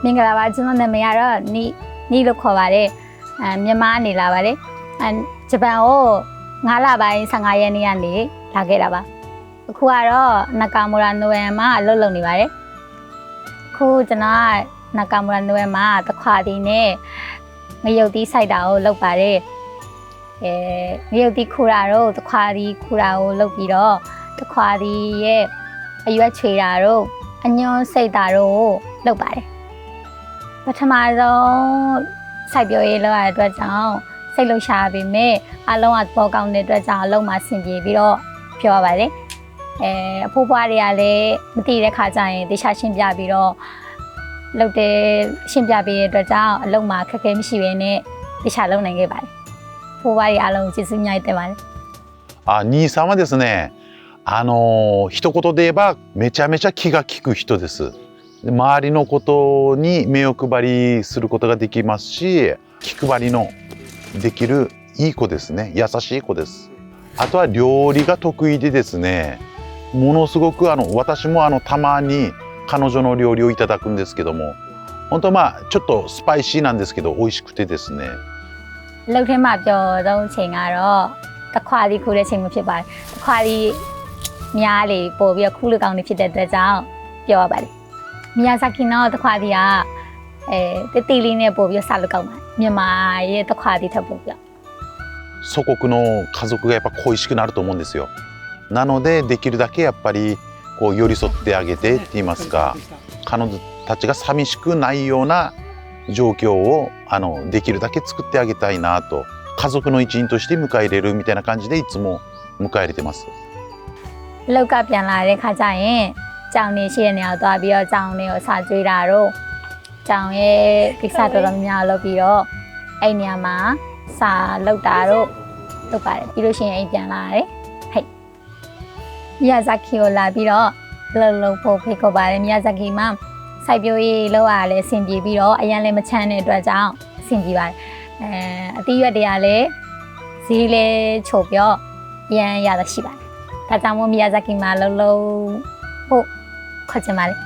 မင်္ဂလာပါကျွန်တော်နာမည်ကတော့နီလို့ခေါ်ပါတယ်မြန်မာနေလာပါတယ်ဂျပန်ကို9လပိုင်း15ရက်နေ့ကနေလာခဲ့တာပါအခုကတော့နကာမူရာနိုဝင်မှာအလုပ်လုပ်နေပါတယ်အခုကျွန်တော်ကနကာမူရာနိုဝင်မှာတခွာတီနဲ့ငရုတ်တီးစိုက်တာကိုလုပ်ပါတယ်ငရုတ်တီးခူတာတို့တခွာတီခူတာကိုလုပ်ပြီးတော့တခွာတီရဲ့အရွက်ချွေတာတို့အညွန့်စိတ်တာတို့လုပ်ပါတယ်ပထမဆုံးစိုက်ပျိုးရေးလုပ်ရတဲ့အတွက်ကြောင့်စိတ်လှုပ်ရှားပေမဲ့အလုံးကပေါ်ကောင်းတဲ့အတွက်ကြောင့်အလုံးမှာဆင်ပြေပြီးတော့ပြောရပါတယ်အဖိုးဖွားတွေကလည်းမသိတဲ့ခါကျရင်တခြားရှင်းပြပြီးတော့လုပ်တယ်ရှင်းပြပေးတဲ့အတွက်ကြောင့်အလုံးမှာခက်ခဲမရှိဘဲနဲ့တခြားလုပ်နိုင်ခဲ့ပါတယ်ဖိုးဖွားတွေအားလုံးကျေးဇူးအများကြီးတင်ပါတယ်兄さんはですね一言で言えばめちゃめちゃ気が利く人です。周りのことに目を配りすることができますし、気配りのできるいい子ですね。優しい子です。あとは料理が得意でですね、ものすごく私もたまに彼女の料理をいただくんですけども、本当ちょっとスパイシーなんですけど美味しくてですね。လုပ်ထဲမှာပြောတော့ချိန်ကတော့တခွာဒီခူတဲ့ချိန်မှာဖြစ်ပါတယ်တခွာဒီများလေပို့ပြီးတော့ခူးလူကောင်းနေဖြစ်တဲ့အတွက်ကြောင့်ပြောရပါတယ်မီယာဇာကီနော်တခွာဒီကတီလေးနဲ့ပို့ပြီးစားလူကောင်းပါတယ်မြန်မာရဲ့တခွာဒီထပ်ပို့ပြီး祖国の家族がやっぱ恋しくなると思うんですよ。なのでできるだけやっぱりこう寄り添ってあげてって言いますか、彼女たちが寂しくないような状況をできるだけ作ってあげたいなと、家族の一員として迎え入れるみたいな感じでいつも迎え入れてます。လောက်ကပြန်လာတဲ့ခါကျရင်ကြောင်နေရှိတဲ့နေရာကိုသွားပြီးတော့ကြောင်တွေကိုစာကြွေးတာတော့ကြောင်ရဲ့ကိစ္စတော်တော်များများလုပ်ပြီးတော့အဲ့နေရာမှာစာလုပ်တာတော့လုပ်ပါတယ်ပြီးလို့ရှိရင်အိမ်ပြန်လာတယ်ဟဲ့မီယာဇာကီကိုလာပြီးတော့လှုပ်ဖို့ဖိတ်ခေါ်ပါတယ်မီယာဇာကီမှာစိုက်ပျိုးရေးလုပ်ရလဲအဆင်ပြေပြီးတော့အရန်လည်းမချမ်းတဲ့အတွက်ကြောင့်အဆင်ပြေပါတယ်အသီးရွက်တွေကလည်းဈေးလည်းချိုပြောအရန်ရတာရှိပါတယ်ဒါကြောင့်မို့မီယာဇာကီမှာလှုပ်ဖို့ခေါ်ချင်ပါတယ်